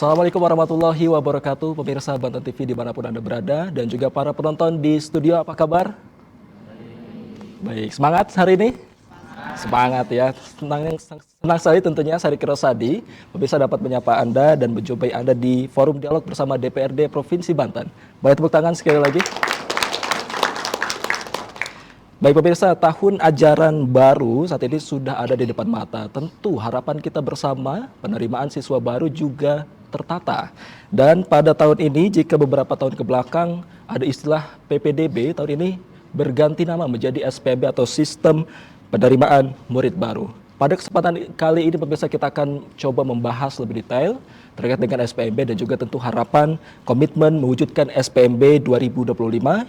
Assalamualaikum warahmatullahi wabarakatuh, pemirsa Banten TV dimanapun Anda berada, dan juga para penonton di studio, apa kabar? Baik, semangat hari ini? Semangat ya, senang sekali tentunya Sari Kirosadi, pemirsa dapat menyapa Anda dan menjumpai Anda di forum dialog bersama DPRD Provinsi Banten. Boleh tepuk tangan sekali lagi. Baik pemirsa, tahun ajaran baru saat ini sudah ada di depan mata. Tentu harapan kita bersama penerimaan siswa baru juga tertata. Dan pada tahun ini jika beberapa tahun ke belakang ada istilah PPDB, tahun ini berganti nama menjadi SPMB atau Sistem Penerimaan Murid Baru. Pada kesempatan kali ini pemirsa kita akan coba membahas lebih detail terkait dengan SPMB dan juga tentu harapan komitmen mewujudkan SPMB 2025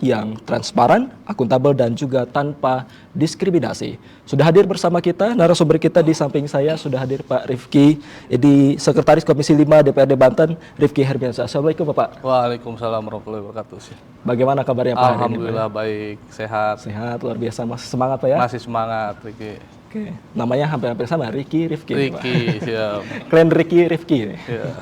yang transparan, akuntabel dan juga tanpa diskriminasi. Sudah hadir bersama kita narasumber kita, di samping saya sudah hadir Pak Rifki, di Sekretaris Komisi 5 DPRD Banten, Rifki Herbiansyah. Assalamualaikum Bapak. Waalaikumsalam warahmatullahi wabarakatuh. Bagaimana kabarnya Pak hari ini? Alhamdulillah baik, sehat. Sehat, luar biasa. Masih semangat Pak ya? Masih semangat, Riki. Oke, namanya hampir-hampir sama, Riki, Rifki. Riki, siap. Klan Riki, Rifki. Ya.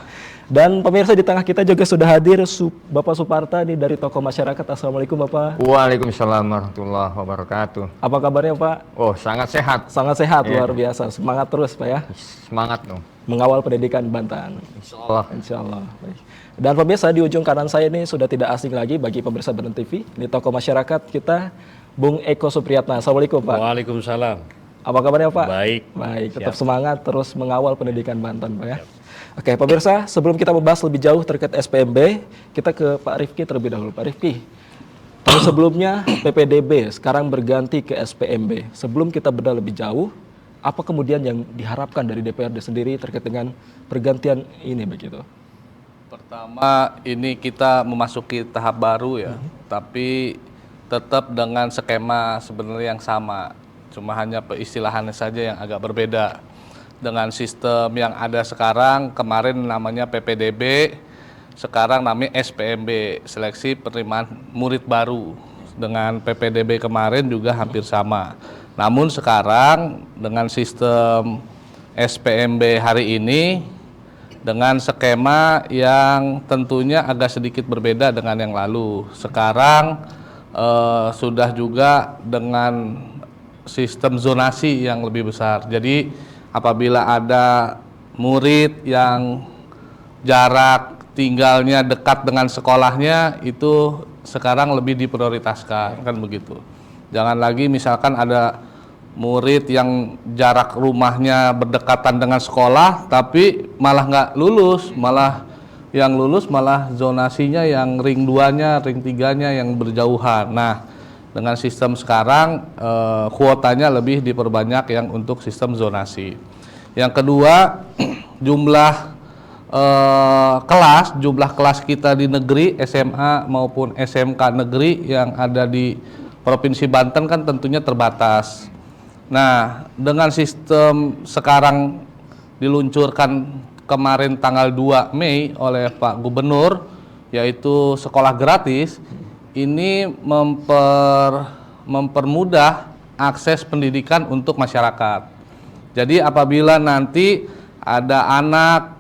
Dan pemirsa di tengah kita juga sudah hadir Bapak Suparta nih dari Tokoh Masyarakat. Assalamualaikum Bapak. Waalaikumsalam warahmatullahi wabarakatuh. Apa kabarnya Pak? Oh, sangat sehat. Sangat sehat, luar biasa. Semangat terus Pak ya. Semangat dong. Mengawal pendidikan Banten. Insyaallah. Insyaallah. Baik. Dan pemirsa di ujung kanan saya ini sudah tidak asing lagi bagi pemirsa Banten TV. Di Tokoh Masyarakat kita Bung Eko Supriyatna. Assalamualaikum Pak. Waalaikumsalam. Apa kabarnya Pak? Baik. Baik, tetap semangat terus mengawal pendidikan Banten Pak ya. Oke pemirsa, sebelum kita membahas lebih jauh terkait SPMB, kita ke Pak Rifki terlebih dahulu. Pak Rifki, tahun sebelumnya PPDB, sekarang berganti ke SPMB. Sebelum kita bedah lebih jauh, apa kemudian yang diharapkan dari DPRD sendiri terkait dengan pergantian ini begitu? Pertama, ini kita memasuki tahap baru ya, tapi tetap dengan skema sebenarnya yang sama. Cuma hanya peistilahannya saja yang agak berbeda. Dengan sistem yang ada sekarang, kemarin namanya PPDB, sekarang namanya SPMB, Seleksi Penerimaan Murid Baru. Dengan PPDB kemarin juga hampir sama. Namun sekarang dengan sistem SPMB hari ini, dengan skema yang tentunya agak sedikit berbeda dengan yang lalu. Sekarang sudah juga dengan sistem zonasi yang lebih besar. Jadi apabila ada murid yang jarak tinggalnya dekat dengan sekolahnya, itu sekarang lebih diprioritaskan, kan begitu. Jangan lagi misalkan ada murid yang jarak rumahnya berdekatan dengan sekolah tapi malah nggak lulus, malah yang lulus malah zonasinya yang ring 2-nya, ring 3-nya yang berjauhan. Nah, dengan sistem sekarang kuotanya lebih diperbanyak yang untuk sistem zonasi. Yang kedua, jumlah kelas kita di negeri, SMA maupun SMK negeri yang ada di Provinsi Banten kan tentunya terbatas. Nah, dengan sistem sekarang diluncurkan kemarin tanggal 2 Mei oleh Pak Gubernur, yaitu sekolah gratis, ini mempermudah akses pendidikan untuk masyarakat. Jadi apabila nanti ada anak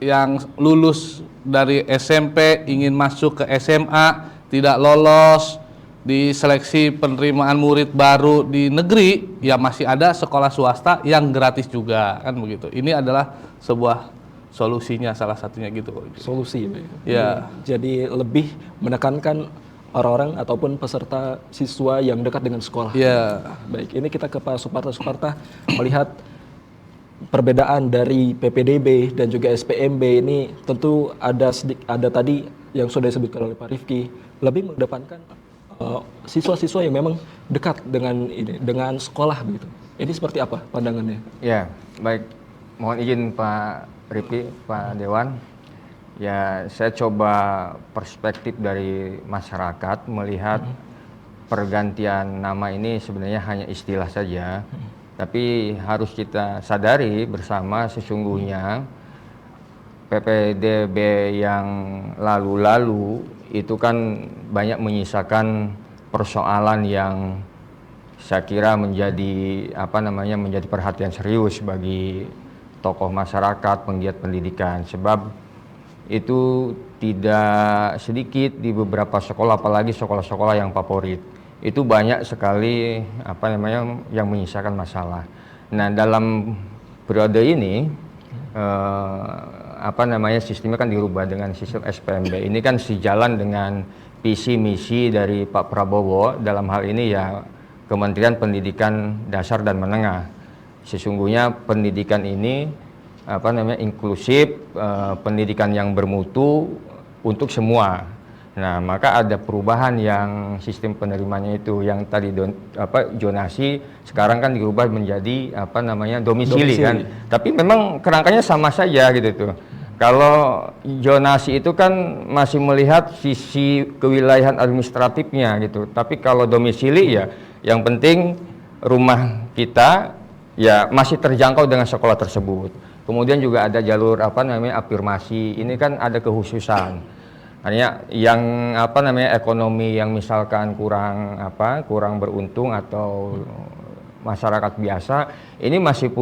yang lulus dari SMP ingin masuk ke SMA, tidak lolos di seleksi penerimaan murid baru di negeri, ya masih ada sekolah swasta yang gratis juga, kan begitu. Ini adalah sebuah solusinya, salah satunya gitu. Solusi ya. Jadi lebih menekankan orang-orang ataupun peserta siswa yang dekat dengan sekolah. Ya. Baik, ini kita ke Pak Suparta. Suparta melihat perbedaan dari PPDB dan juga SPMB ini, tentu ada tadi yang sudah disebutkan oleh Pak Rifki, lebih mengedepankan siswa-siswa yang memang dekat dengan sekolah begitu. Ini seperti apa pandangannya? Ya, baik. Mohon izin Pak Rifki, Pak Dewan. Ya, saya coba perspektif dari masyarakat melihat pergantian nama ini sebenarnya hanya istilah saja. Tapi harus kita sadari bersama sesungguhnya PPDB yang lalu-lalu itu kan banyak menyisakan persoalan yang saya kira menjadi perhatian serius bagi tokoh masyarakat, penggiat pendidikan. Sebab itu tidak sedikit di beberapa sekolah, apalagi sekolah-sekolah yang favorit. Itu banyak sekali yang menyisakan masalah. Nah, dalam periode ini sistemnya kan dirubah dengan sistem SPMB. Ini kan sejalan dengan visi misi dari Pak Prabowo, dalam hal ini ya Kementerian Pendidikan Dasar dan Menengah. Sesungguhnya pendidikan ini inklusif, pendidikan yang bermutu untuk semua. Nah, maka ada perubahan yang sistem penerimanya itu, yang tadi zonasi sekarang kan dirubah menjadi domisili kan. Tapi memang kerangkanya sama saja gitu tuh. Kalau zonasi itu kan masih melihat sisi kewilayahan administratifnya gitu. Tapi kalau domisili ya yang penting rumah kita ya masih terjangkau dengan sekolah tersebut. Kemudian juga ada jalur afirmasi. Ini kan ada kekhususan. Hanya yang ekonomi yang misalkan kurang beruntung atau masyarakat biasa ini masih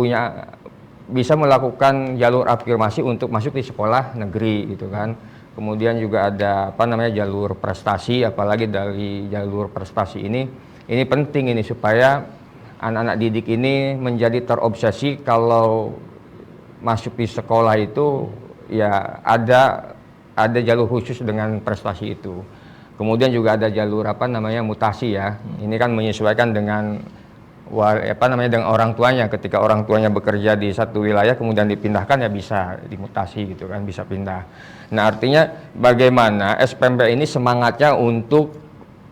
bisa melakukan jalur afirmasi untuk masuk di sekolah negeri gitu kan. Kemudian juga ada jalur prestasi, apalagi dari jalur prestasi ini penting ini supaya anak-anak didik ini menjadi terobsesi kalau masuk di sekolah itu ya ada jalur khusus dengan prestasi itu. Kemudian juga ada jalur mutasi ya. Ini kan menyesuaikan dengan dengan orang tuanya. Ketika orang tuanya bekerja di satu wilayah kemudian dipindahkan ya bisa dimutasi gitu kan, bisa pindah. Nah, artinya bagaimana SPMB ini semangatnya untuk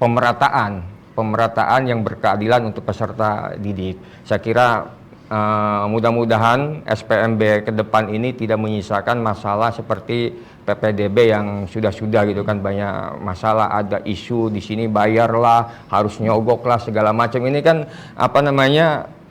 pemerataan yang berkeadilan untuk peserta didik. Saya kira mudah-mudahan SPMB ke depan ini tidak menyisakan masalah seperti PPDB yang sudah gitu kan, banyak masalah, ada isu di sini bayarlah, harus nyogoklah segala macam. Ini kan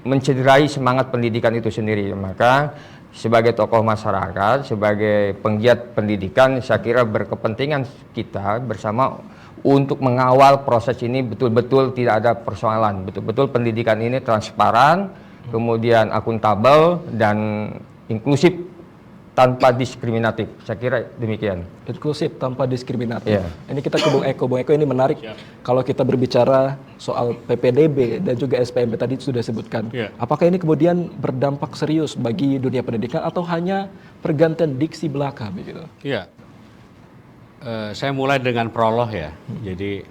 mencederai semangat pendidikan itu sendiri. Maka sebagai tokoh masyarakat, sebagai penggiat pendidikan, saya kira berkepentingan kita bersama untuk mengawal proses ini betul-betul tidak ada persoalan, betul-betul pendidikan ini transparan, kemudian akuntabel dan inklusif tanpa diskriminatif. Saya kira demikian. Inklusif tanpa diskriminatif. Yeah. Ini kita ke Bung Eko. Bung Eko, ini menarik. Kalau kita berbicara soal PPDB dan juga SPMB tadi sudah disebutkan. Apakah ini kemudian berdampak serius bagi dunia pendidikan atau hanya pergantian diksi belaka begitu? Iya. Saya mulai dengan prolog ya. Jadi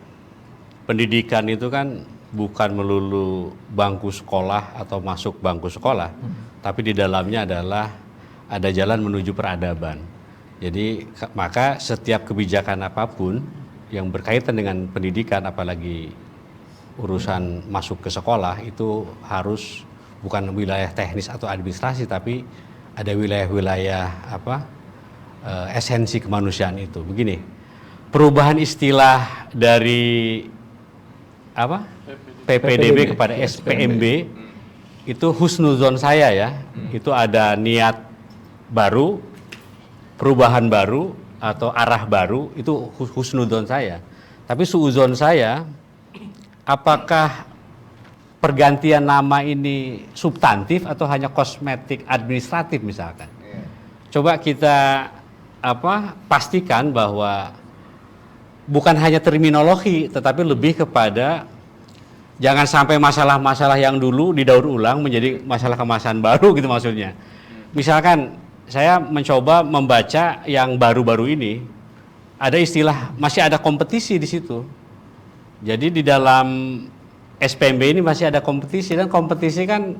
pendidikan itu kan bukan melulu bangku sekolah atau masuk bangku sekolah, tapi di dalamnya adalah ada jalan menuju peradaban. Jadi maka setiap kebijakan apapun yang berkaitan dengan pendidikan, apalagi urusan masuk ke sekolah, itu harus bukan wilayah teknis atau administrasi, tapi ada wilayah-wilayah esensi kemanusiaan itu. Begini, perubahan istilah dari PPDB kepada SPMB itu husnuzon saya ya. Itu ada niat baru, perubahan baru atau arah baru, itu husnuzon saya. Tapi suuzon saya, apakah pergantian nama ini substantif atau hanya kosmetik administratif misalkan? Coba kita pastikan bahwa bukan hanya terminologi, tetapi lebih kepada jangan sampai masalah-masalah yang dulu didaur ulang menjadi masalah kemasan baru gitu maksudnya. Misalkan saya mencoba membaca yang baru-baru ini, ada istilah masih ada kompetisi di situ. Jadi di dalam SPMB ini masih ada kompetisi, dan kompetisi kan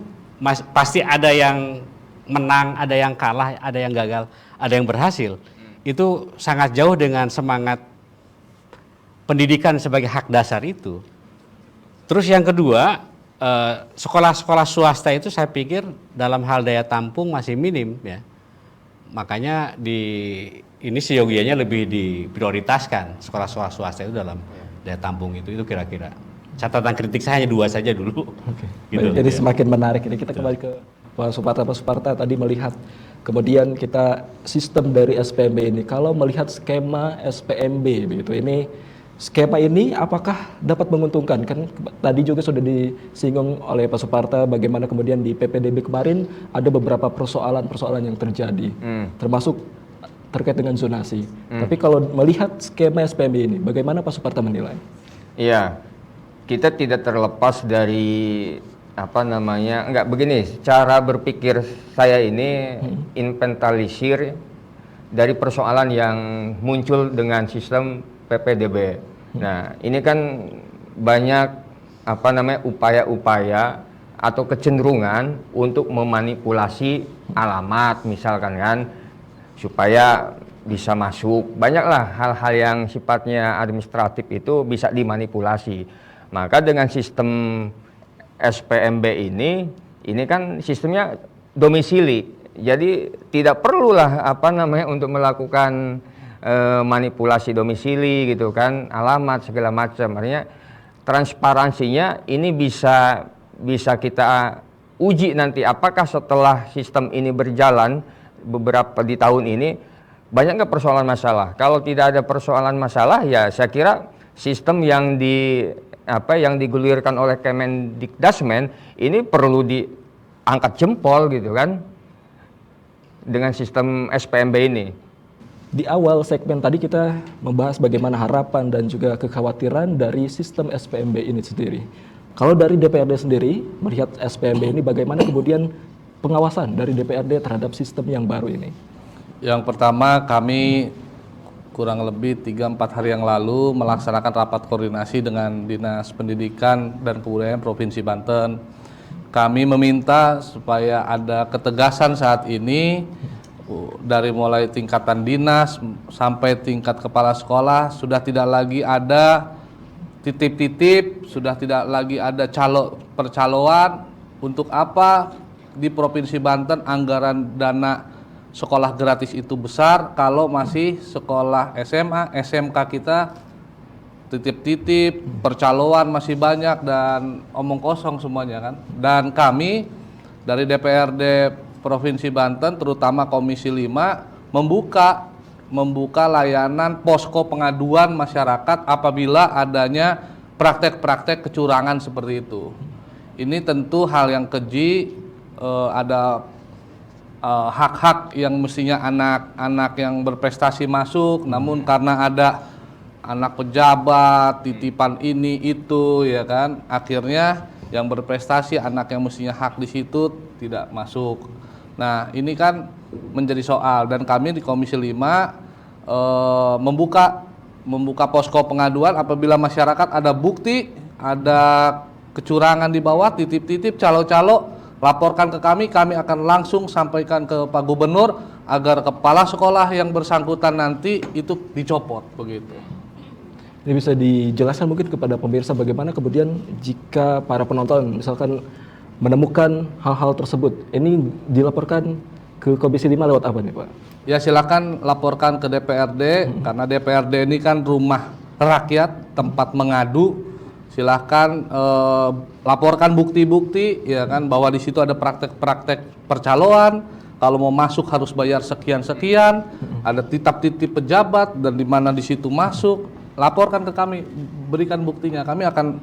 pasti ada yang menang, ada yang kalah, ada yang gagal, ada yang berhasil. Itu sangat jauh dengan semangat pendidikan sebagai hak dasar itu. Terus yang kedua, sekolah-sekolah swasta itu saya pikir dalam hal daya tampung masih minim ya. Makanya ini seyogianya lebih diprioritaskan sekolah-sekolah swasta itu dalam daya tampung itu kira-kira. Catatan kritik saya hanya 2 saja dulu. Gitu. Jadi semakin menarik ini. Kita kembali ke Pak Suparta. Pak Suparta tadi melihat kemudian kita sistem dari SPMB ini. Kalau melihat skema SPMB begitu, ini skema ini apakah dapat menguntungkan? Kan tadi juga sudah disinggung oleh Pak Suparta bagaimana kemudian di PPDB kemarin ada beberapa persoalan-persoalan yang terjadi. Termasuk terkait dengan zonasi. Tapi kalau melihat skema SPMB ini, bagaimana Pak Suparta menilai? Iya, kita tidak terlepas dari enggak begini, cara berpikir saya ini inventarisir dari persoalan yang muncul dengan sistem PPDB. Nah, ini kan banyak upaya-upaya atau kecenderungan untuk memanipulasi alamat misalkan kan, supaya bisa masuk. Banyaklah hal-hal yang sifatnya administratif itu bisa dimanipulasi. Maka dengan sistem SPMB ini kan sistemnya domisili. Jadi tidak perlulah untuk melakukan manipulasi domisili gitu kan, alamat segala macam. Artinya transparansinya ini bisa kita uji nanti, apakah setelah sistem ini berjalan beberapa di tahun ini banyak nggak persoalan masalah. Kalau tidak ada persoalan masalah, ya saya kira sistem yang digulirkan oleh Kemendikdasmen ini perlu diangkat jempol gitu kan, dengan sistem SPMB ini. Di awal segmen tadi kita membahas bagaimana harapan dan juga kekhawatiran dari sistem SPMB ini sendiri. Kalau dari DPRD sendiri melihat SPMB ini, bagaimana kemudian pengawasan dari DPRD terhadap sistem yang baru ini? Yang pertama, kami kurang lebih 3-4 hari yang lalu melaksanakan rapat koordinasi dengan Dinas Pendidikan dan Kebudayaan Provinsi Banten. Kami meminta supaya ada ketegasan saat ini dari mulai tingkatan dinas sampai tingkat kepala sekolah, sudah tidak lagi ada titip-titip, sudah tidak lagi ada percaloan. Untuk apa di Provinsi Banten anggaran dana sekolah gratis itu besar kalau masih sekolah SMA, SMK kita titip-titip, percaloan masih banyak dan omong kosong semuanya kan. Dan kami dari DPRD Provinsi Banten terutama Komisi 5 membuka layanan posko pengaduan masyarakat apabila adanya praktek-praktek kecurangan seperti itu. Ini tentu hal yang keji, ada hak-hak yang mestinya anak-anak yang berprestasi masuk, namun karena ada anak pejabat, titipan ini itu ya kan, akhirnya yang berprestasi anak yang mestinya hak di situ tidak masuk. Nah, ini kan menjadi soal, dan kami di Komisi 5 membuka posko pengaduan apabila masyarakat ada bukti, ada kecurangan di bawah, titip-titip, calo-calo, laporkan ke kami akan langsung sampaikan ke Pak Gubernur agar kepala sekolah yang bersangkutan nanti itu dicopot begitu. Ini bisa dijelaskan mungkin kepada pemirsa bagaimana kemudian jika para penonton misalkan menemukan hal-hal tersebut, ini dilaporkan ke Komisi 5 lewat apa nih Pak? Ya silakan laporkan ke DPRD, karena DPRD ini kan rumah rakyat, tempat mengadu. Silahkan laporkan bukti-bukti ya kan, bahwa di situ ada praktek-praktek percaloan, kalau mau masuk harus bayar sekian-sekian, ada titip-titip pejabat dan di mana di situ masuk, laporkan ke kami, berikan buktinya, kami akan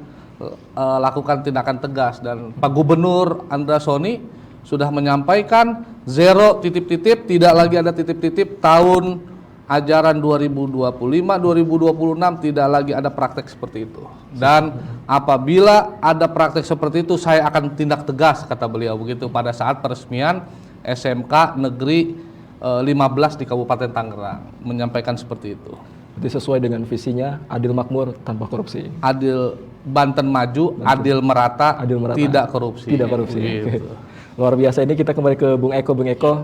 lakukan tindakan tegas. Dan Pak Gubernur Andra Soni sudah menyampaikan zero titip-titip, tidak lagi ada titip-titip. Tahun ajaran 2025-2026 tidak lagi ada praktek seperti itu. Dan apabila ada praktek seperti itu, saya akan tindak tegas, kata beliau begitu pada saat peresmian SMK Negeri 15 di Kabupaten Tangerang, menyampaikan seperti itu. Jadi sesuai dengan visinya, adil makmur tanpa korupsi. Adil Banten maju, adil merata, tidak korupsi. Tidak korupsi. Gitu. Luar biasa. Ini kita kembali ke Bung Eko. Bung Eko,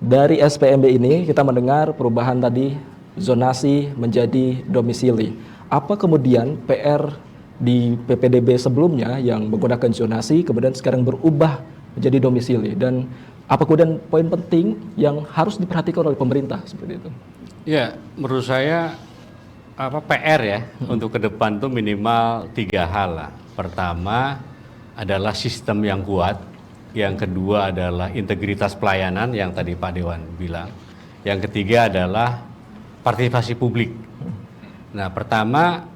dari SPMB ini kita mendengar perubahan tadi zonasi menjadi domisili. Apa kemudian PR di PPDB sebelumnya yang menggunakan zonasi kemudian sekarang berubah menjadi domisili, dan apa kemudian poin penting yang harus diperhatikan oleh pemerintah seperti itu? Ya, menurut saya PR ya untuk ke depan tuh minimal 3 hal lah. Pertama adalah sistem yang kuat. Yang kedua adalah integritas pelayanan yang tadi Pak Dewan bilang. Yang ketiga adalah partisipasi publik. Nah, pertama,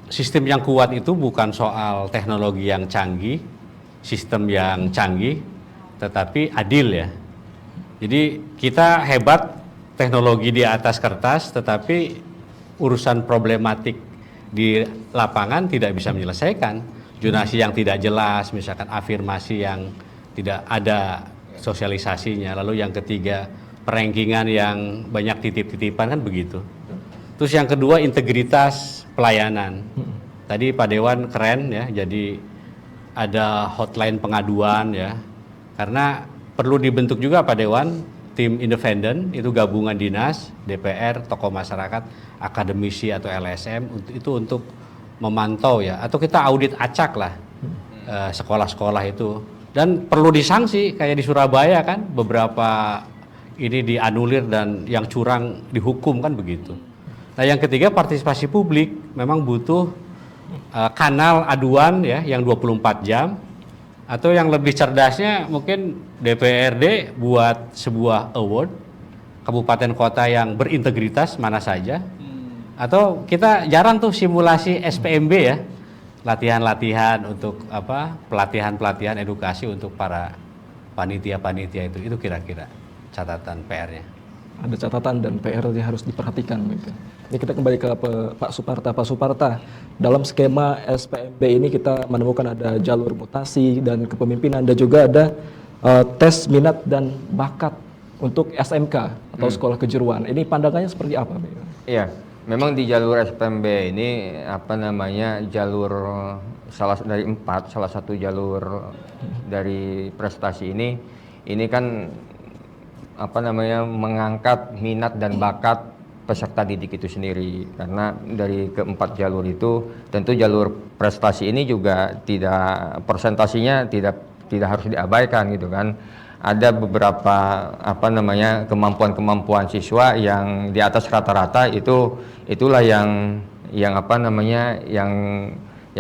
sistem yang kuat itu bukan soal teknologi yang canggih, sistem yang canggih, tetapi adil ya. Jadi kita hebat teknologi di atas kertas, tetapi urusan problematik di lapangan tidak bisa menyelesaikan. Zonasi yang tidak jelas, misalkan afirmasi yang tidak ada sosialisasinya. Lalu yang ketiga, perengkingan yang banyak titip-titipan, kan begitu. Terus yang kedua, integritas pelayanan. Tadi Pak Dewan keren ya, jadi ada hotline pengaduan ya. Karena perlu dibentuk juga Pak Dewan tim independen, itu gabungan dinas, DPR, tokoh masyarakat, akademisi atau LSM itu untuk memantau ya, atau kita audit acak lah sekolah-sekolah itu, dan perlu disanksi kayak di Surabaya kan, beberapa ini dianulir dan yang curang dihukum kan begitu. Nah yang ketiga, partisipasi publik, memang butuh kanal aduan ya yang 24 jam, atau yang lebih cerdasnya mungkin DPRD buat sebuah award kabupaten kota yang berintegritas mana saja. Atau kita jarang tuh simulasi SPMB ya, latihan-latihan untuk pelatihan edukasi untuk para panitia-panitia itu kira-kira catatan PR-nya. Ada catatan dan PR yang harus diperhatikan. Gitu. Ini kita kembali ke Pak Suparta. Pak Suparta, dalam skema SPMB ini kita menemukan ada jalur mutasi dan kepemimpinan, dan juga ada tes minat dan bakat untuk SMK atau sekolah kejuruan. Ini pandangannya seperti apa? Iya. Memang di jalur SPMB ini jalur salah satu jalur dari prestasi ini kan mengangkat minat dan bakat peserta didik itu sendiri. Karena dari keempat jalur itu tentu jalur prestasi ini juga persentasinya tidak harus diabaikan gitu kan. Ada beberapa kemampuan siswa yang di atas rata-rata, itulah yang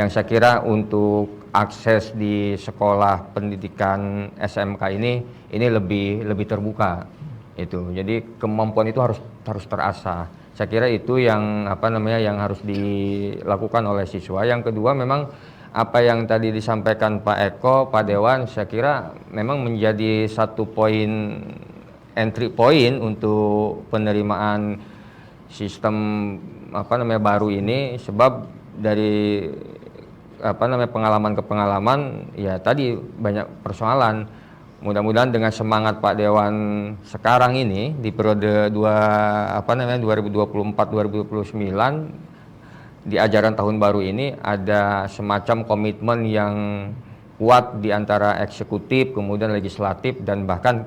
saya kira untuk akses di sekolah pendidikan SMK ini lebih terbuka itu. Jadi kemampuan itu harus terasah. Saya kira itu yang harus dilakukan oleh siswa. Yang kedua, memang apa yang tadi disampaikan Pak Eko, Pak Dewan, saya kira memang menjadi satu entry point untuk penerimaan sistem baru ini, sebab dari pengalaman ke pengalaman ya tadi banyak persoalan. Mudah-mudahan dengan semangat Pak Dewan sekarang ini di periode 2024-2029 di ajaran tahun baru ini ada semacam komitmen yang kuat di antara eksekutif, kemudian legislatif, dan bahkan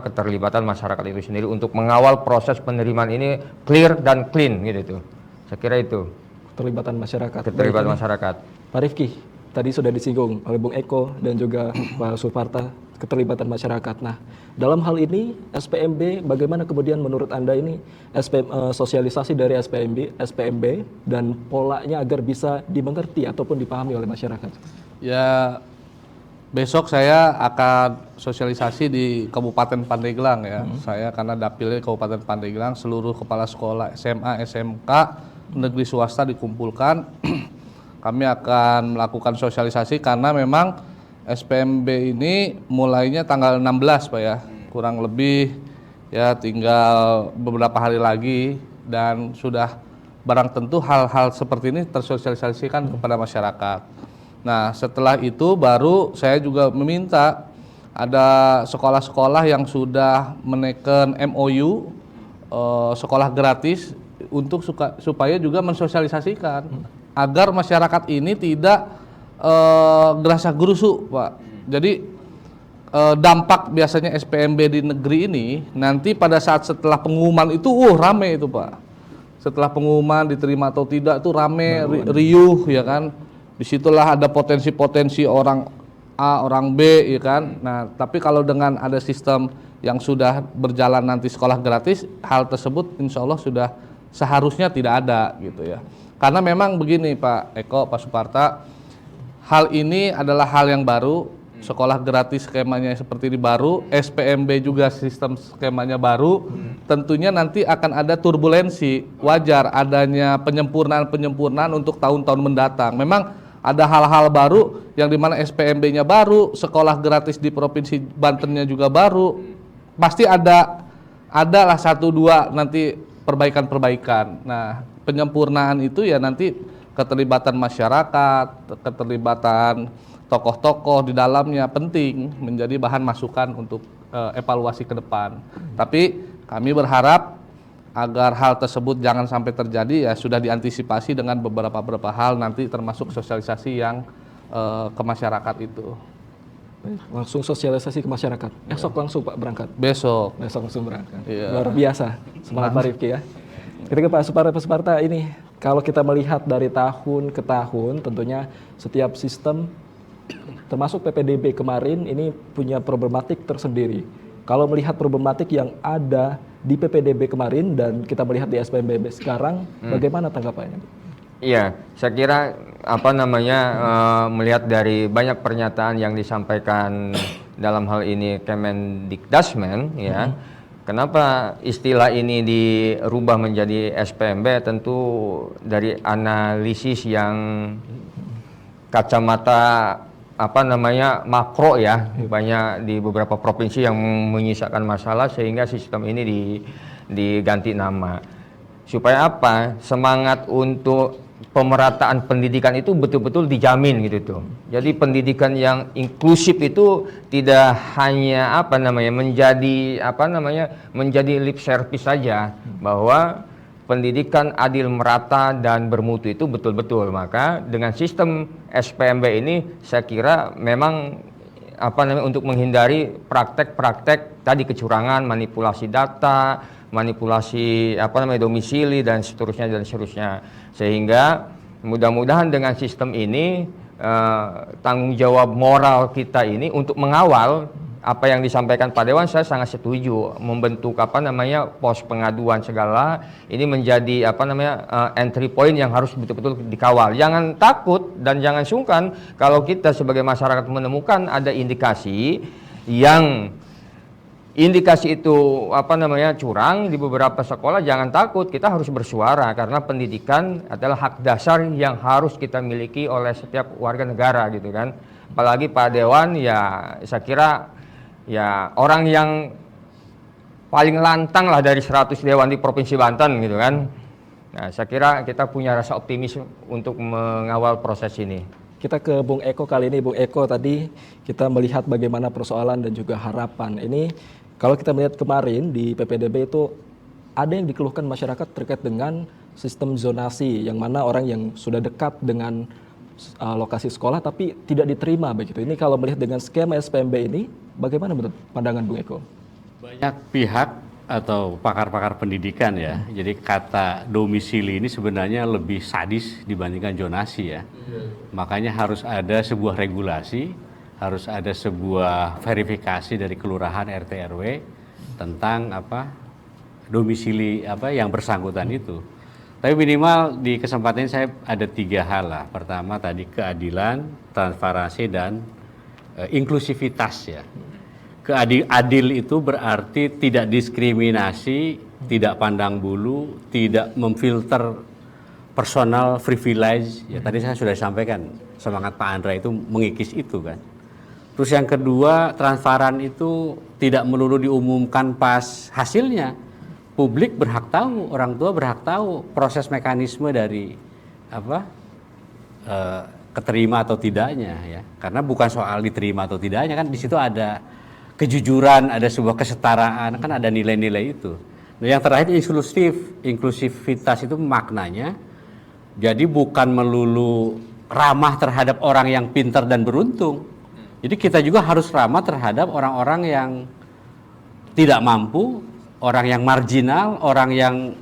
keterlibatan masyarakat itu sendiri untuk mengawal proses penerimaan ini clear dan clean gitu tuh. Saya kira itu. Keterlibatan masyarakat. Keterlibatan masyarakat. Pak Rifki, tadi sudah disinggung oleh Bung Eko dan juga Pak Suparta, keterlibatan masyarakat. Nah, dalam hal ini SPMB, bagaimana kemudian menurut Anda ini sosialisasi dari SPMB dan polanya agar bisa dimengerti ataupun dipahami oleh masyarakat? Ya, besok saya akan sosialisasi di Kabupaten Pandeglang ya. Saya karena dapilnya Kabupaten Pandeglang, seluruh kepala sekolah SMA, SMK, negeri swasta dikumpulkan. Kami akan melakukan sosialisasi karena memang SPMB ini mulainya tanggal 16 Pak ya, kurang lebih ya tinggal beberapa hari lagi, dan sudah barang tentu hal-hal seperti ini tersosialisasikan kepada masyarakat. Nah setelah itu baru saya juga meminta ada sekolah-sekolah yang sudah menekan MOU sekolah gratis untuk supaya juga mensosialisasikan agar masyarakat ini tidak gerasa gerusu Pak. Jadi dampak biasanya SPMB di negeri ini nanti pada saat setelah pengumuman itu rame itu Pak. Setelah pengumuman diterima atau tidak itu rame, riuh ya kan. Disitulah ada potensi-potensi orang A, orang B ya kan. Nah tapi kalau dengan ada sistem yang sudah berjalan nanti sekolah gratis, hal tersebut insya Allah sudah seharusnya tidak ada gitu ya. Karena memang begini Pak Eko, Pak Suparta, hal ini adalah hal yang baru, sekolah gratis skemanya seperti ini baru, SPMB juga sistem skemanya baru, tentunya nanti akan ada turbulensi, wajar adanya penyempurnaan untuk tahun-tahun mendatang. Memang ada hal-hal baru yang dimana SPMB-nya baru, sekolah gratis di Provinsi Bantennya juga baru, pasti ada adalah 1-2 nanti perbaikan-perbaikan. Nah, penyempurnaan itu ya nanti keterlibatan masyarakat, keterlibatan tokoh-tokoh di dalamnya penting menjadi bahan masukan untuk evaluasi ke depan. Tapi kami berharap agar hal tersebut jangan sampai terjadi, ya sudah diantisipasi dengan beberapa hal nanti termasuk sosialisasi yang ke masyarakat itu. Langsung sosialisasi ke masyarakat. Esok langsung Pak berangkat. Besok. Besok langsung berangkat. Iya. Luar biasa. Semangat Pak Rifki ya. Kita ke Pak Suparta ini, kalau kita melihat dari tahun ke tahun, tentunya setiap sistem, termasuk PPDB kemarin, ini punya problematik tersendiri. Kalau melihat problematik yang ada di PPDB kemarin dan kita melihat di SPMB sekarang, bagaimana tanggapannya? Iya, saya kira melihat dari banyak pernyataan yang disampaikan dalam hal ini Kemendikdasmen, ya. Kenapa istilah ini dirubah menjadi SPMB? Tentu dari analisis yang kacamata makro ya, banyak di beberapa provinsi yang menyisakan masalah sehingga sistem ini diganti nama. Supaya apa? Semangat untuk pemerataan pendidikan itu betul-betul dijamin gitu tuh. Jadi pendidikan yang inklusif itu tidak hanya menjadi lip service saja, bahwa pendidikan adil, merata dan bermutu itu betul-betul. Maka dengan sistem SPMB ini saya kira memang untuk menghindari praktek-praktek tadi kecurangan, manipulasi data, manipulasi domisili dan seterusnya. Sehingga mudah-mudahan dengan sistem ini tanggung jawab moral kita ini untuk mengawal apa yang disampaikan Pak Dewan, saya sangat setuju membentuk pos pengaduan segala ini menjadi entry point yang harus betul-betul dikawal. Jangan takut dan jangan sungkan kalau kita sebagai masyarakat menemukan ada indikasi itu curang di beberapa sekolah, jangan takut, kita harus bersuara karena pendidikan adalah hak dasar yang harus kita miliki oleh setiap warga negara gitu kan. Apalagi Pak Dewan ya saya kira ya orang yang paling lantang lah dari 100 dewan di Provinsi Banten gitu kan. Nah, saya kira kita punya rasa optimis untuk mengawal proses ini. Kita ke Bung Eko kali ini. Bung Eko, tadi kita melihat bagaimana persoalan dan juga harapan. Ini kalau kita melihat kemarin di PPDB itu ada yang dikeluhkan masyarakat terkait dengan sistem zonasi, yang mana orang yang sudah dekat dengan lokasi sekolah tapi tidak diterima begitu. Ini kalau melihat dengan skema SPMB ini, bagaimana menurut pandangan Bung Eko? Banyak pihak atau pakar-pakar pendidikan ya, jadi kata domisili ini sebenarnya lebih sadis dibandingkan zonasi ya. Makanya harus ada sebuah regulasi, harus ada sebuah verifikasi dari kelurahan RT RW tentang domisili yang bersangkutan itu. Tapi minimal di kesempatan ini saya ada 3 hal lah. Pertama tadi keadilan, transparansi dan inklusivitas ya. Adil itu berarti tidak diskriminasi, tidak pandang bulu, tidak memfilter personal privilege. Ya tadi saya sudah sampaikan semangat Pak Andra itu mengikis itu kan. Terus yang kedua, transparan itu tidak melulu diumumkan pas hasilnya. Publik berhak tahu, orang tua berhak tahu proses mekanisme dari keterima atau tidaknya ya. Karena bukan soal diterima atau tidaknya kan, di situ ada kejujuran, ada sebuah kesetaraan, kan ada nilai-nilai itu. Nah, yang terakhir inklusivitas itu maknanya jadi bukan melulu ramah terhadap orang yang pintar dan beruntung. Jadi kita juga harus ramah terhadap orang-orang yang tidak mampu, orang yang marginal, orang yang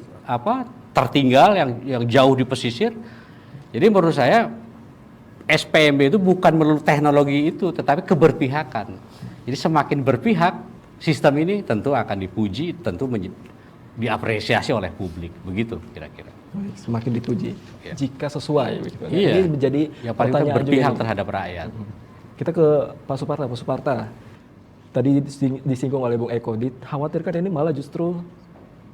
tertinggal, yang jauh di pesisir. Jadi menurut saya SPMB itu bukan melulu teknologi itu, tetapi keberpihakan. Jadi semakin berpihak, sistem ini tentu akan dipuji, tentu diapresiasi oleh publik, begitu kira-kira. Semakin dipuji, ya. Jika sesuai. Gitu. Iya. Ini menjadi yang paling berpihak terhadap rakyat. Kita ke Pak Suparta. Tadi disinggung oleh Bung Eko, dikhawatirkan ini malah justru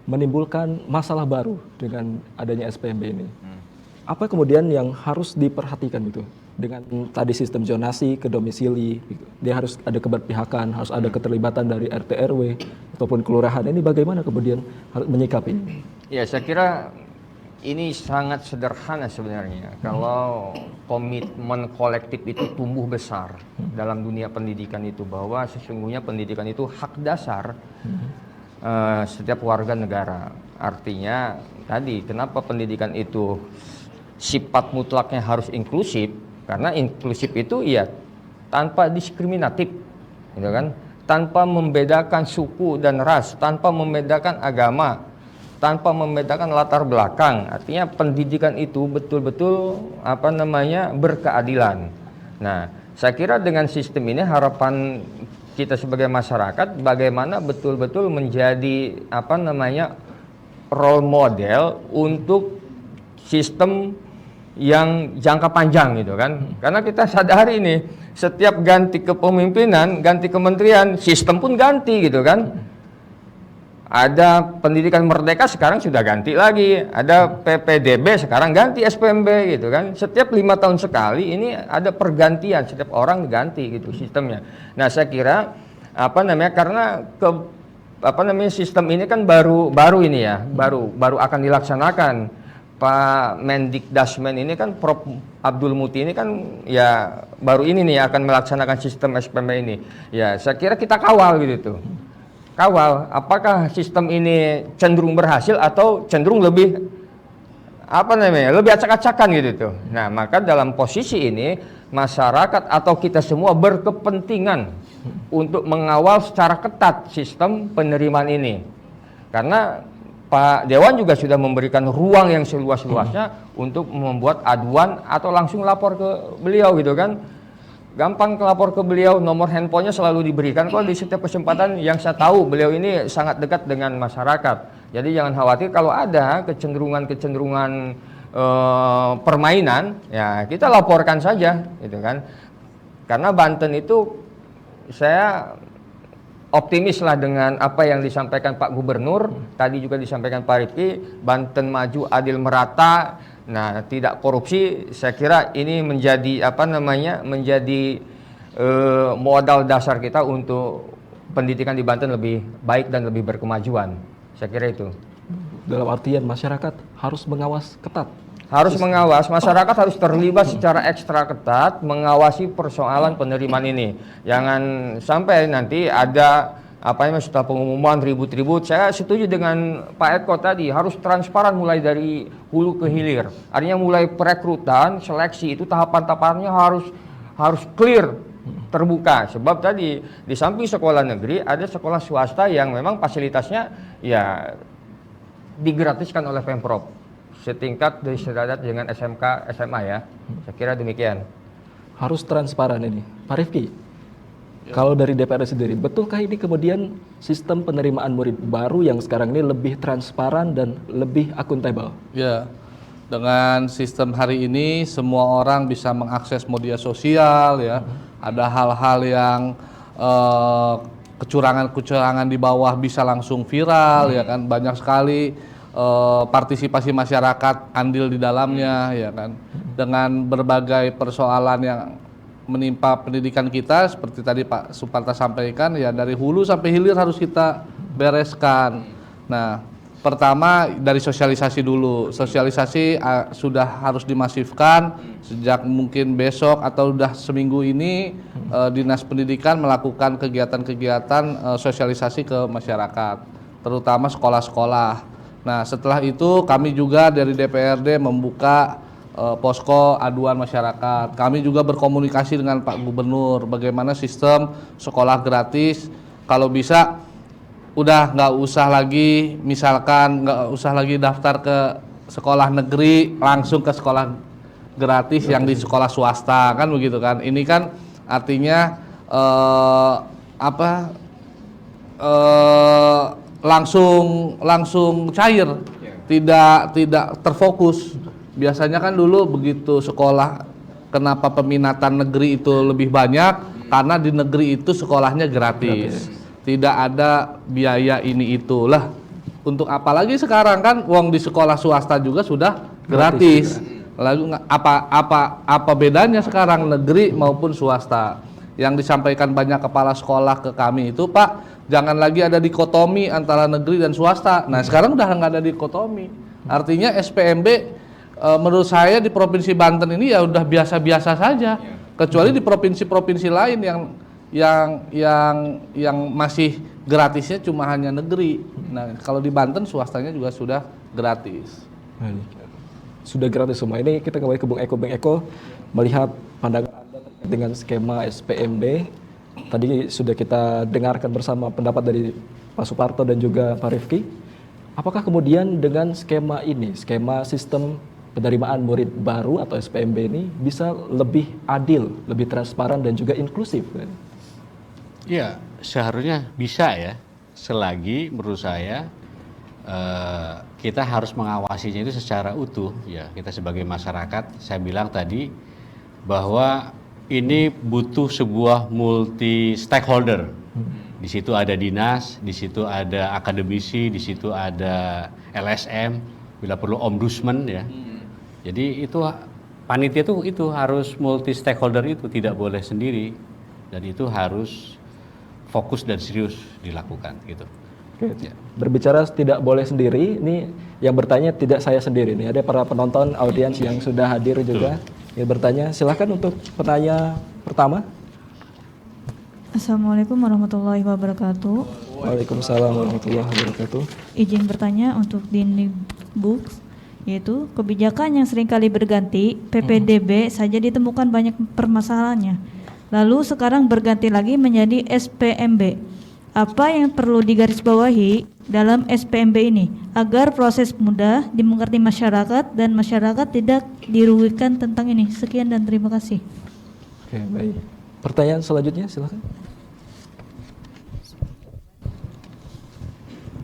menimbulkan masalah baru dengan adanya SPMB ini. Apa kemudian yang harus diperhatikan gitu dengan tadi sistem zonasi ke domisili, dia harus ada keberpihakan, harus ada keterlibatan dari RT RW ataupun kelurahan. Ini bagaimana kemudian harus menyikapi? Ya, saya kira ini sangat sederhana sebenarnya. Kalau komitmen kolektif itu tumbuh besar dalam dunia pendidikan itu, bahwa sesungguhnya pendidikan itu hak dasar setiap warga negara. Artinya tadi kenapa pendidikan itu sifat mutlaknya harus inklusif? Karena inklusif itu ya tanpa diskriminatif, gitu kan? Tanpa membedakan suku dan ras, tanpa membedakan agama, tanpa membedakan latar belakang. Artinya pendidikan itu betul-betul berkeadilan. Nah, saya kira dengan sistem ini harapan kita sebagai masyarakat bagaimana betul-betul menjadi role model untuk sistem yang jangka panjang gitu kan. Karena kita sadari nih, setiap ganti kepemimpinan, ganti kementerian, sistem pun ganti gitu kan. Ada pendidikan merdeka sekarang sudah ganti lagi, ada PPDB sekarang ganti SPMB gitu kan. Setiap 5 tahun sekali ini ada pergantian, setiap orang diganti gitu sistemnya. Nah, saya kira karena sistem ini kan baru akan dilaksanakan. Pak Mendikdasmen ini kan Prof. Abdul Muti ini kan ya baru ini nih akan melaksanakan sistem SPMB ini. Ya, saya kira kita kawal gitu tuh. Kawal apakah sistem ini cenderung berhasil atau cenderung lebih lebih acak-acakan gitu tuh. Nah, maka dalam posisi ini masyarakat atau kita semua berkepentingan untuk mengawal secara ketat sistem penerimaan ini. Karena Pak Dewan juga sudah memberikan ruang yang seluas-luasnya untuk membuat aduan atau langsung lapor ke beliau gitu kan. Gampang lapor ke beliau, nomor handphonenya selalu diberikan kok di setiap kesempatan. Yang saya tahu beliau ini sangat dekat dengan masyarakat. Jadi jangan khawatir kalau ada kecenderungan permainan, ya kita laporkan saja gitu kan. Karena Banten itu saya optimis lah dengan apa yang disampaikan Pak Gubernur, tadi juga disampaikan Pak Rifki, Banten maju, adil, merata, nah tidak korupsi. Saya kira ini menjadi modal dasar kita untuk pendidikan di Banten lebih baik dan lebih berkemajuan. Saya kira itu. Dalam artian masyarakat harus mengawas ketat. Harus mengawas, masyarakat harus terlibat secara ekstra ketat mengawasi persoalan penerimaan ini. Jangan sampai nanti ada setelah pengumuman ribut-ribut. Saya setuju dengan Pak Eko tadi, harus transparan mulai dari hulu ke hilir. Artinya mulai perekrutan, seleksi itu tahapan-tahapannya harus clear, terbuka. Sebab tadi di samping sekolah negeri ada sekolah swasta yang memang fasilitasnya ya digratiskan oleh Pemprov. Setingkat dari sederajat dengan SMK, SMA ya. Saya kira demikian. Harus transparan ini. Pak Rifki, kalau dari DPR sendiri, betulkah ini kemudian sistem penerimaan murid baru yang sekarang ini lebih transparan dan lebih akuntabel? Ya, dengan sistem hari ini semua orang bisa mengakses media sosial ya. Ada hal-hal yang kecurangan-kecurangan di bawah bisa langsung viral ya kan. Banyak sekali partisipasi masyarakat andil di dalamnya ya kan, dengan berbagai persoalan yang menimpa pendidikan kita seperti tadi Pak Suparta sampaikan ya, dari hulu sampai hilir harus kita bereskan. Nah, pertama dari sosialisasi dulu. Sosialisasi sudah harus dimasifkan sejak mungkin besok atau udah seminggu ini Dinas Pendidikan melakukan kegiatan-kegiatan sosialisasi ke masyarakat, terutama sekolah-sekolah. Nah, setelah itu kami juga dari DPRD membuka posko aduan masyarakat. Kami juga berkomunikasi dengan Pak Gubernur bagaimana sistem sekolah gratis. Kalau bisa udah nggak usah lagi, misalkan nggak usah lagi daftar ke sekolah negeri, langsung ke sekolah gratis yang di sekolah swasta kan begitu kan. Ini kan artinya langsung cair, tidak terfokus. Biasanya kan dulu begitu sekolah, kenapa peminatan negeri itu lebih banyak? Karena di negeri itu sekolahnya gratis. Tidak ada biaya ini itulah. Untuk apalagi sekarang kan uang di sekolah swasta juga sudah gratis. Lalu apa bedanya sekarang negeri maupun swasta? Yang disampaikan banyak kepala sekolah ke kami itu, Pak, jangan lagi ada dikotomi antara negeri dan swasta. Nah, sekarang udah nggak ada dikotomi. Artinya SPMB menurut saya di Provinsi Banten ini ya udah biasa-biasa saja. Kecuali di provinsi-provinsi lain yang masih gratisnya cuma hanya negeri. Nah, kalau di Banten swastanya juga sudah gratis. Sudah gratis semua. Ini kita kembali ke Bung Eko melihat pandangan Anda terkait dengan skema SPMB. Tadi sudah kita dengarkan bersama pendapat dari Pak Suparto dan juga Pak Rifki. Apakah kemudian dengan skema ini, skema sistem penerimaan murid baru atau SPMB ini bisa lebih adil, lebih transparan dan juga inklusif? Ya, seharusnya bisa ya. Selagi menurut saya kita harus mengawasinya itu secara utuh ya. Kita sebagai masyarakat, saya bilang tadi bahwa ini butuh sebuah multi stakeholder. Di situ ada dinas, di situ ada akademisi, di situ ada LSM, bila perlu ombudsman ya. Jadi itu panitia itu harus multi stakeholder, itu tidak boleh sendiri dan itu harus fokus dan serius dilakukan gitu. Oke. Berbicara tidak boleh sendiri, ini yang bertanya tidak saya sendiri nih. Ada para penonton audiens yang sudah hadir juga yang bertanya. Silakan untuk penanya pertama. Assalamualaikum warahmatullahi wabarakatuh. Waalaikumsalam warahmatullahi wabarakatuh. Izin bertanya untuk Dinibuk, yaitu kebijakan yang seringkali berganti, PPDB saja ditemukan banyak permasalahannya. Lalu sekarang berganti lagi menjadi SPMB. Apa yang perlu digarisbawahi dalam SPMB ini agar proses mudah dimengerti masyarakat dan masyarakat tidak dirugikan tentang ini? Sekian dan terima kasih. Oke, baik. Pertanyaan selanjutnya silakan.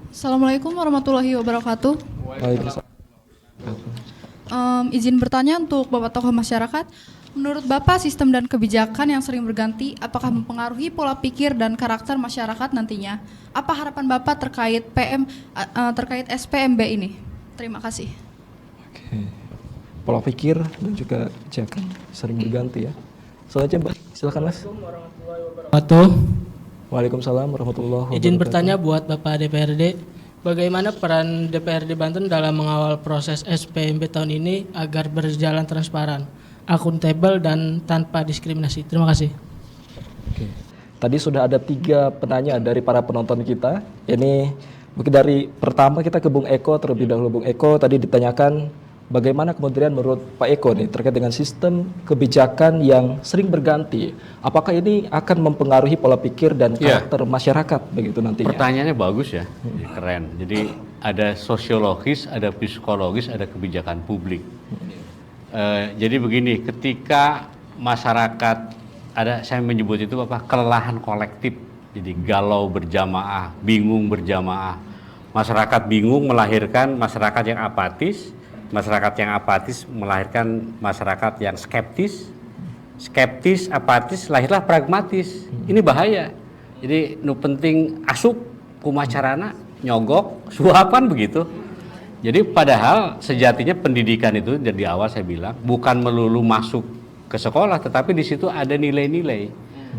Assalamualaikum warahmatullahi wabarakatuh. Waalaikumsalam. Izin bertanya untuk Bapak tokoh masyarakat. Menurut Bapak, sistem dan kebijakan yang sering berganti apakah mempengaruhi pola pikir dan karakter masyarakat nantinya? Apa harapan Bapak terkait terkait SPMB ini? Terima kasih. Oke. Pola pikir dan juga kebijakan sering berganti ya. Selanjutnya Mbak, silakan Mas. Waalaikumsalam warahmatullahi wabarakatuh. Izin bertanya buat Bapak DPRD, bagaimana peran DPRD Banten dalam mengawal proses SPMB tahun ini agar berjalan transparan, akuntabel dan tanpa diskriminasi? Terima kasih. Oke. Tadi sudah ada 3 penanya dari para penonton kita. Ini mungkin dari pertama kita ke Bung Eko terlebih dahulu. Bung Eko tadi ditanyakan bagaimana kemudian menurut Pak Eko nih terkait dengan sistem kebijakan yang sering berganti. Apakah ini akan mempengaruhi pola pikir dan karakter masyarakat begitu nantinya? Pertanyaannya bagus ya, keren. Jadi ada sosiologis, ada psikologis, ada kebijakan publik. Jadi begini, ketika masyarakat ada, saya menyebut itu apa, kelelahan kolektif, jadi galau berjamaah, bingung berjamaah, masyarakat bingung melahirkan masyarakat yang apatis, masyarakat yang apatis melahirkan masyarakat yang skeptis, apatis, lahirlah pragmatis. Ini bahaya. Jadi nu penting asup kumacarana nyogok suapan begitu. Jadi padahal sejatinya pendidikan itu dari awal saya bilang bukan melulu masuk ke sekolah, tetapi di situ ada nilai-nilai,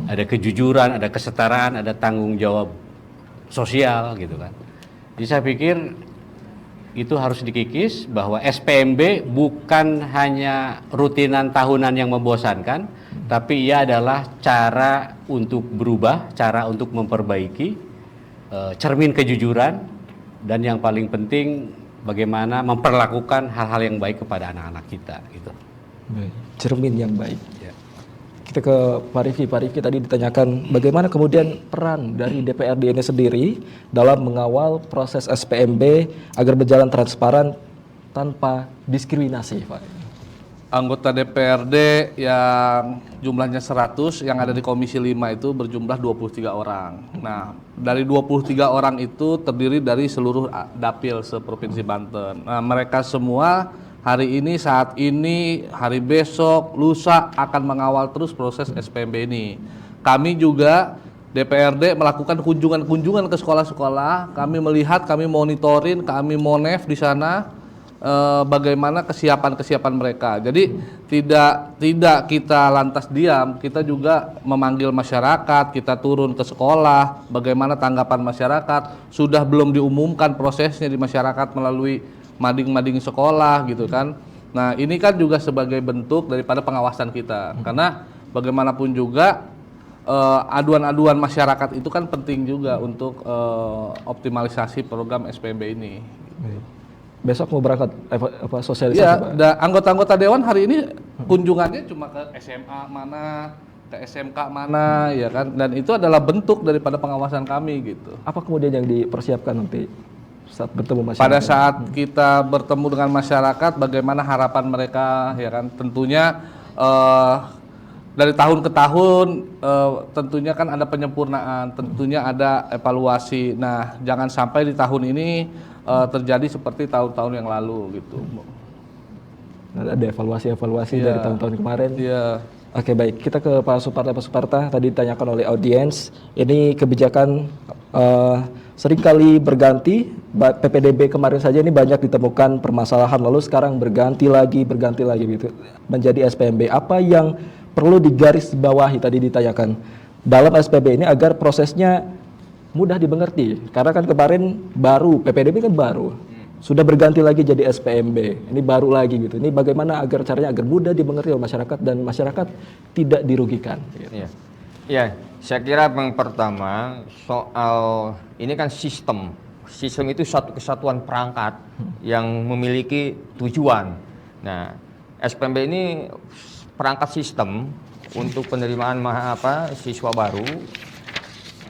ada kejujuran, ada kesetaraan, ada tanggung jawab sosial gitu kan. Jadi saya pikir itu harus dikikis bahwa SPMB bukan hanya rutinan tahunan yang membosankan, tapi ia adalah cara untuk berubah, cara untuk memperbaiki, cermin kejujuran, dan yang paling penting bagaimana memperlakukan hal-hal yang baik kepada anak-anak kita gitu. Baik, cermin yang baik. Ya. Kita ke Pak Rifki. Pak Rifki tadi ditanyakan bagaimana kemudian peran dari DPRD ini sendiri dalam mengawal proses SPMB agar berjalan transparan tanpa diskriminasi, Pak. Anggota DPRD yang jumlahnya 100, yang ada di Komisi 5 itu berjumlah 23 orang. Nah, dari 23 orang itu terdiri dari seluruh dapil seprovinsi Banten. Nah, mereka semua hari ini, saat ini, hari besok, lusa akan mengawal terus proses SPMB ini. Kami juga DPRD melakukan kunjungan-kunjungan ke sekolah-sekolah. Kami melihat, kami monitorin, kami monef di sana. bagaimana kesiapan mereka. Jadi tidak kita lantas diam, kita juga memanggil masyarakat, kita turun ke sekolah, bagaimana tanggapan masyarakat, sudah belum diumumkan prosesnya di masyarakat melalui mading-mading sekolah gitu kan. Nah, ini kan juga sebagai bentuk daripada pengawasan kita. Karena bagaimanapun juga aduan-aduan masyarakat itu kan penting juga untuk optimalisasi program SPMB ini. Besok mau berangkat sosialisasi, ya, Pak? Anggota-anggota Dewan hari ini kunjungannya cuma ke SMA mana, ke SMK mana, ya kan? Dan itu adalah bentuk daripada pengawasan kami gitu. Apa kemudian yang dipersiapkan nanti saat bertemu masyarakat? Pada saat kita bertemu dengan masyarakat, bagaimana harapan mereka, ya kan? Tentunya dari tahun ke tahun, tentunya kan ada penyempurnaan, tentunya ada evaluasi. Nah, jangan sampai di tahun ini terjadi seperti tahun-tahun yang lalu gitu. Ada evaluasi dari tahun-tahun kemarin. Iya. Oke, baik, kita ke Pak Suparta. Tadi ditanyakan oleh audiens, ini kebijakan seringkali berganti. PPDB kemarin saja ini banyak ditemukan permasalahan, lalu sekarang berganti lagi gitu menjadi SPMB. Apa yang perlu digarisbawahi tadi ditanyakan dalam SPMB ini agar prosesnya mudah dimengerti? Karena kan kemarin baru PPDB kan baru, sudah berganti lagi jadi SPMB, ini baru lagi gitu. Ini bagaimana agar caranya agar mudah dimengerti oleh masyarakat dan masyarakat tidak dirugikan? Iya, ya, saya kira yang pertama soal ini kan sistem itu satu kesatuan perangkat yang memiliki tujuan. Nah, SPMB ini perangkat sistem untuk penerimaan siswa baru.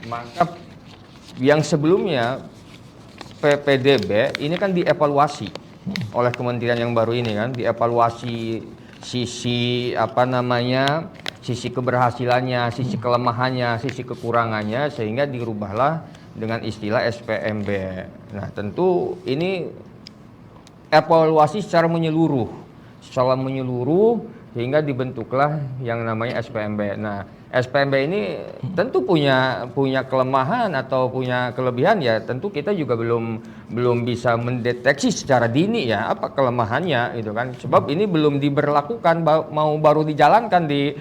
Maka yang sebelumnya PPDB ini kan dievaluasi oleh kementerian yang baru ini kan, dievaluasi sisi sisi keberhasilannya, sisi kelemahannya, sisi kekurangannya, sehingga dirubahlah dengan istilah SPMB. Nah, tentu ini evaluasi secara menyeluruh sehingga dibentuklah yang namanya SPMB. Nah, SPMB ini tentu punya kelemahan atau punya kelebihan, ya tentu kita juga belum bisa mendeteksi secara dini ya apa kelemahannya gitu kan, sebab ini belum diberlakukan, mau baru dijalankan di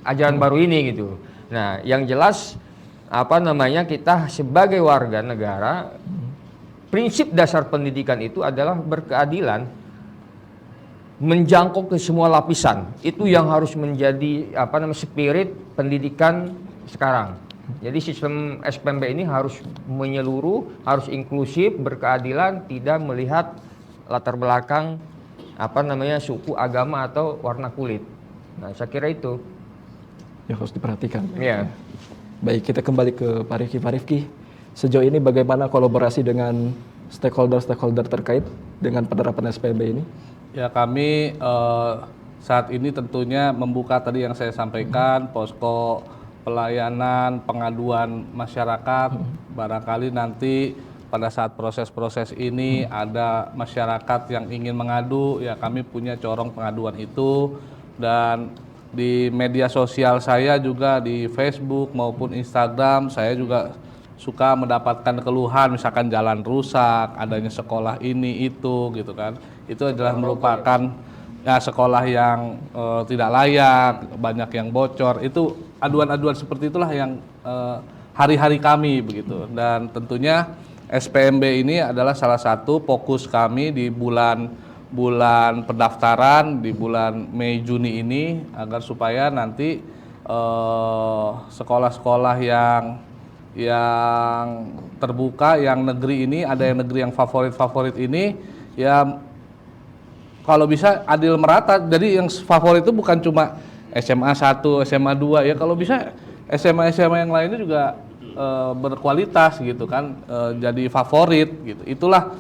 ajaran baru ini gitu. Nah, yang jelas kita sebagai warga negara, prinsip dasar pendidikan itu adalah berkeadilan, menjangkau ke semua lapisan. Itu yang harus menjadi spirit pendidikan sekarang. Jadi sistem SPMB ini harus menyeluruh, harus inklusif, berkeadilan, tidak melihat latar belakang suku, agama atau warna kulit. Nah, saya kira itu yang harus diperhatikan. Iya. Baik, kita kembali ke Pak Rifki. Sejauh ini bagaimana kolaborasi dengan stakeholder terkait dengan penerapan SPMB ini? Ya, kami saat ini tentunya membuka tadi yang saya sampaikan, posko pelayanan pengaduan masyarakat. Barangkali nanti pada saat proses-proses ini ada masyarakat yang ingin mengadu, ya kami punya corong pengaduan itu. Dan di media sosial saya juga di Facebook maupun Instagram, saya juga suka mendapatkan keluhan, misalkan jalan rusak, adanya sekolah ini itu gitu kan. Itu adalah merupakan ya sekolah yang tidak layak, banyak yang bocor. Itu aduan-aduan seperti itulah yang hari-hari kami begitu. Dan tentunya SPMB ini adalah salah satu fokus kami di bulan pendaftaran di bulan Mei Juni ini, agar supaya nanti sekolah-sekolah yang terbuka, yang negeri ini, ada yang negeri yang favorit ini, ya kalau bisa adil merata. Jadi yang favorit itu bukan cuma SMA 1, SMA 2, ya kalau bisa SMA-SMA yang lainnya juga berkualitas gitu kan, jadi favorit gitu. Itulah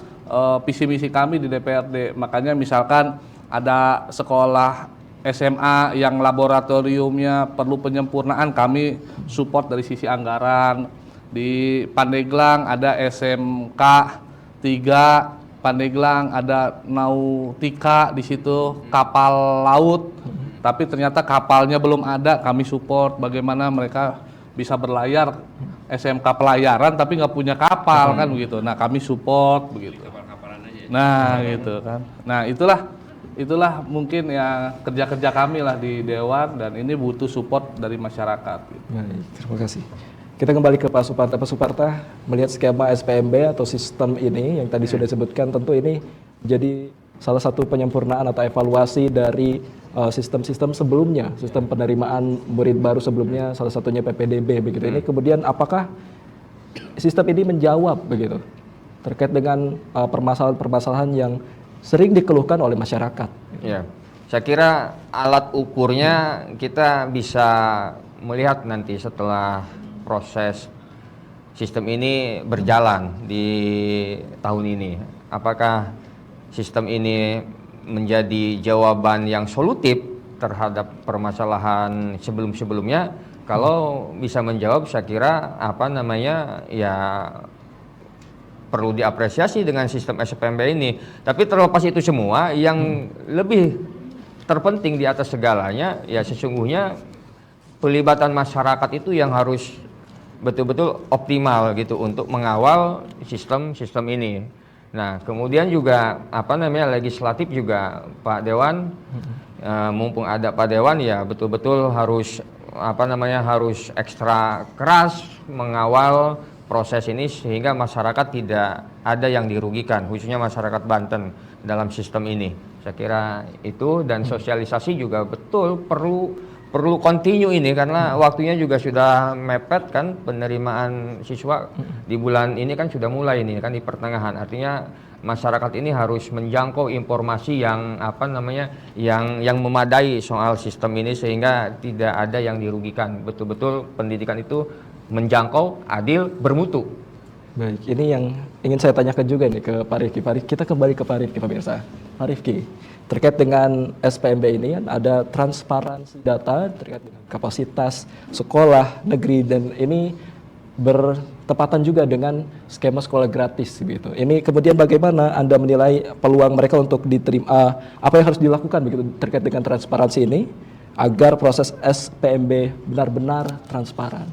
visi misi kami di DPRD. Makanya misalkan ada sekolah SMA yang laboratoriumnya perlu penyempurnaan, kami support dari sisi anggaran. Di Pandeglang ada SMK 3 Pandeglang, ada Nautika di situ, kapal laut. Tapi ternyata kapalnya belum ada, kami support bagaimana mereka bisa berlayar, SMK pelayaran tapi nggak punya kapal kan begitu. Nah, kami support begitu. Nah, gitu kan. Nah, itulah mungkin ya kerja-kerja kami lah di Dewan, dan ini butuh support dari masyarakat. Gitu. Baik, terima kasih. Kita kembali ke Pak Suparta. Pak Suparta, melihat skema SPMB atau sistem ini yang tadi sudah disebutkan, tentu ini jadi salah satu penyempurnaan atau evaluasi dari sistem-sistem sebelumnya, sistem penerimaan murid baru sebelumnya, salah satunya PPDB begitu. Ini kemudian apakah sistem ini menjawab begitu terkait dengan permasalahan-permasalahan yang sering dikeluhkan oleh masyarakat? Ya, saya kira alat ukurnya kita bisa melihat nanti setelah proses sistem ini berjalan di tahun ini. Apakah sistem ini menjadi jawaban yang solutif terhadap permasalahan sebelum-sebelumnya? Kalau bisa menjawab, saya kira ya perlu diapresiasi dengan sistem SPMB ini. Tapi terlepas itu semua, yang lebih terpenting di atas segalanya ya sesungguhnya pelibatan masyarakat itu yang harus betul-betul optimal gitu untuk mengawal sistem ini. Nah, kemudian juga legislatif juga Pak Dewan, mumpung ada Pak Dewan ya betul-betul harus harus ekstra keras mengawal proses ini sehingga masyarakat tidak ada yang dirugikan, khususnya masyarakat Banten dalam sistem ini. Saya kira itu, dan sosialisasi juga betul perlu continue ini karena waktunya juga sudah mepet kan, penerimaan siswa di bulan ini kan sudah mulai ini kan di pertengahan. Artinya masyarakat ini harus menjangkau informasi yang yang memadai soal sistem ini sehingga tidak ada yang dirugikan. Betul-betul pendidikan itu menjangkau, adil, bermutu. Baik, ini yang ingin saya tanyakan juga nih ke Pak Rifki. Kita kembali ke Pak Rifki, pemirsa. Pak Rifki, terkait dengan SPMB ini kan ada transparansi data terkait dengan kapasitas sekolah negeri, dan ini bertepatan juga dengan skema sekolah gratis gitu. Ini kemudian bagaimana Anda menilai peluang mereka untuk diterima, apa yang harus dilakukan begitu terkait dengan transparansi ini agar proses SPMB benar-benar transparan?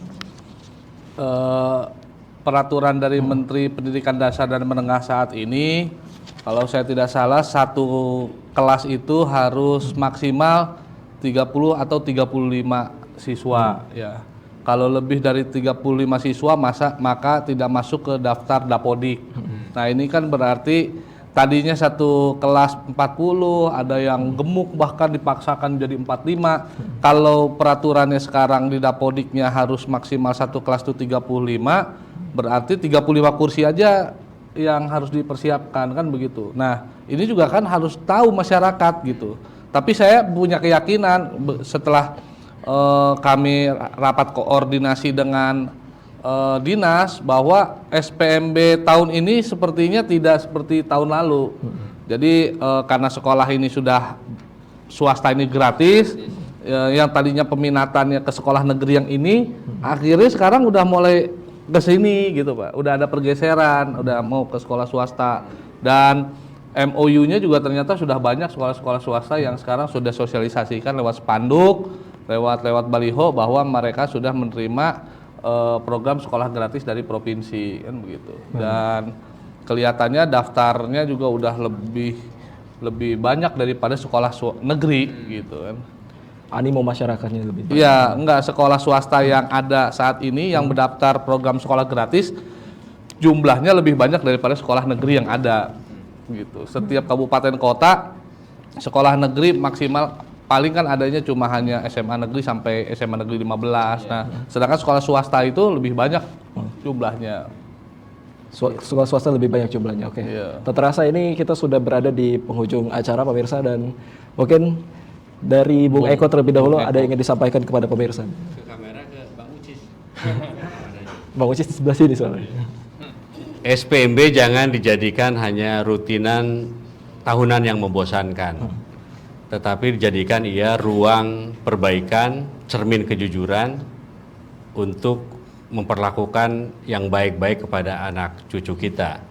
Peraturan dari Menteri Pendidikan Dasar dan Menengah saat ini, kalau saya tidak salah, satu kelas itu harus maksimal 30 atau 35 siswa ya. Kalau lebih dari 35 siswa maka tidak masuk ke daftar Dapodik. Nah, ini kan berarti tadinya satu kelas 40, ada yang gemuk bahkan dipaksakan jadi 45. Kalau peraturannya sekarang di Dapodiknya harus maksimal satu kelas itu 35, berarti 35 kursi aja yang harus dipersiapkan kan begitu. Nah, ini juga kan harus tahu masyarakat gitu. Tapi saya punya keyakinan setelah kami rapat koordinasi dengan dinas bahwa SPMB tahun ini sepertinya tidak seperti tahun lalu. Jadi karena sekolah ini sudah swasta ini gratis, yang tadinya peminatannya ke sekolah negeri yang ini, akhirnya sekarang udah mulai ke sini gitu Pak. Udah ada pergeseran, udah mau ke sekolah swasta, dan MOU-nya juga ternyata sudah banyak sekolah-sekolah swasta yang sekarang sudah sosialisasikan lewat spanduk, lewat baliho bahwa mereka sudah menerima program sekolah gratis dari provinsi kan begitu. Dan kelihatannya daftarnya juga udah lebih banyak daripada sekolah negeri gitu kan. Animo masyarakatnya lebih banyak. Iya, enggak, sekolah swasta yang ada saat ini yang mendaftar program sekolah gratis jumlahnya lebih banyak daripada sekolah negeri yang ada gitu. Setiap kabupaten kota sekolah negeri maksimal paling kan adanya cuma hanya SMA negeri sampai SMA negeri 15. Nah, sedangkan sekolah swasta itu lebih banyak jumlahnya. Sekolah swasta lebih banyak jumlahnya. Oke. Iya. Tak terasa ini kita sudah berada di penghujung acara pemirsa, dan mungkin dari Bung Eko terlebih dahulu ada yang ingin disampaikan kepada pemirsa. Ke kamera, ke Bang Ucis. Bang Ucis di sebelah sini soalnya. SPMB jangan dijadikan hanya rutinan tahunan yang membosankan, tetapi dijadikan ia ruang perbaikan, cermin kejujuran untuk memperlakukan yang baik-baik kepada anak cucu kita.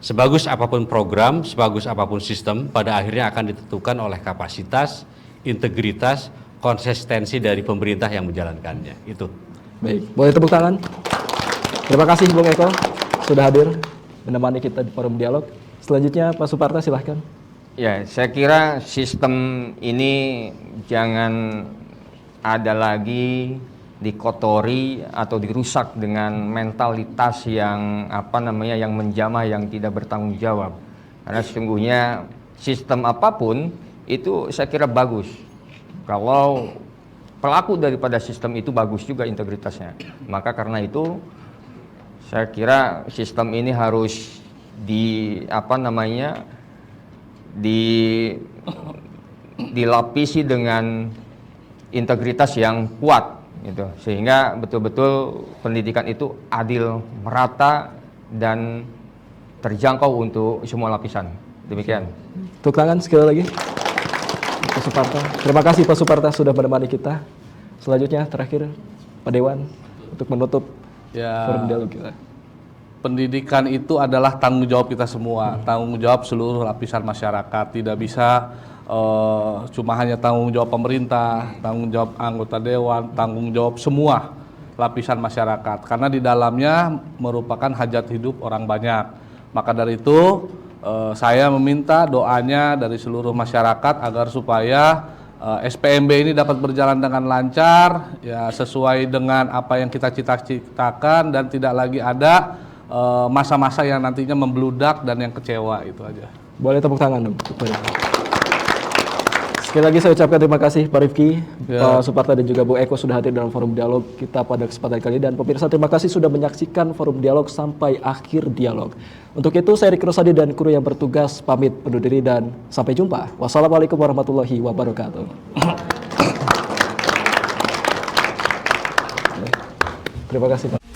Sebagus apapun program, sebagus apapun sistem, pada akhirnya akan ditentukan oleh kapasitas, integritas, konsistensi dari pemerintah yang menjalankannya. Itu. Baik, boleh tepuk tangan. Terima kasih Bung Eko sudah hadir menemani kita di forum dialog. Selanjutnya Pak Suparta silahkan. Ya, saya kira sistem ini jangan ada lagi dikotori atau dirusak dengan mentalitas yang yang menjamah, yang tidak bertanggung jawab. Karena sesungguhnya sistem apapun itu saya kira bagus kalau pelaku daripada sistem itu bagus juga integritasnya. Maka karena itu saya kira sistem ini harus dilapisi dengan integritas yang kuat gitu, sehingga betul-betul pendidikan itu adil, merata, dan terjangkau untuk semua lapisan. Demikian. Tepuk tangan sekali lagi Pak Suparta. Terima kasih Pak Suparta sudah menemani kita. Selanjutnya terakhir Pak Dewan untuk menutup forum dialog kita. Pendidikan itu adalah tanggung jawab kita semua, tanggung jawab seluruh lapisan masyarakat. Tidak bisa cuma hanya tanggung jawab pemerintah, tanggung jawab anggota dewan, tanggung jawab semua lapisan masyarakat. Karena di dalamnya merupakan hajat hidup orang banyak. Maka dari itu saya meminta doanya dari seluruh masyarakat agar supaya SPMB ini dapat berjalan dengan lancar, ya sesuai dengan apa yang kita cita-citakan, dan tidak lagi ada masa-masa yang nantinya membludak dan yang kecewa. Itu aja. Boleh tepuk tangan dong. Sekali lagi saya ucapkan terima kasih Pak Rifki, Pak Suparta, dan juga Bu Eko sudah hadir dalam forum dialog kita pada kesempatan kali ini. Dan pemirsa, terima kasih sudah menyaksikan forum dialog sampai akhir dialog. Untuk itu saya Riki Rosadi dan kru yang bertugas pamit undur diri dan sampai jumpa. Wassalamualaikum warahmatullahi wabarakatuh. Terima kasih Pak.